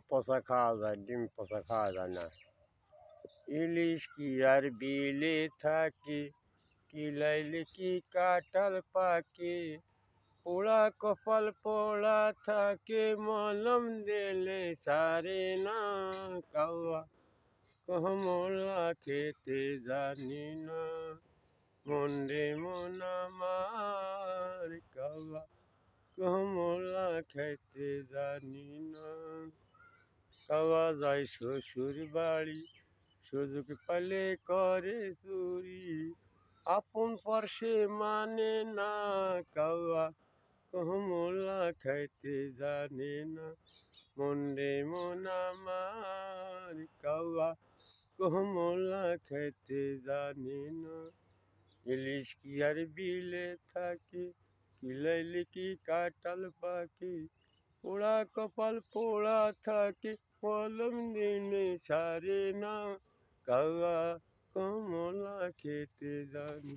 পচা খাওয়া যায়, ডিম পচা খাওয়া যায় না। ইলিশ কি আর বিলে থাকে, কিলাইলে কি কাঁঠাল পাকে, পোড়া কপাল পোড়া থাকে, মলম দিলে সারে না। কাওয়া কমলা খেতে জানি না, মন রে মন আমার, কাওয়া কমলা খেতে জানি না। কাওয়া যায় শ্বশুর বাড়ি, সুযোগ পালে করে চুরি, আপন পর সে মানে না। কাওয়া কমলা খাইতে জানে না, মন রে মন আমার, কাওয়া কমলা খাইতে জানে না। ইলিশ কি আর বিলে থাকে, কিলাইলে কি কাঁঠাল পাকে, পোড়া কপাল পোড়া থাকে, মলম দিলে সারে না। কাওয়া কমলা খেতে জানি।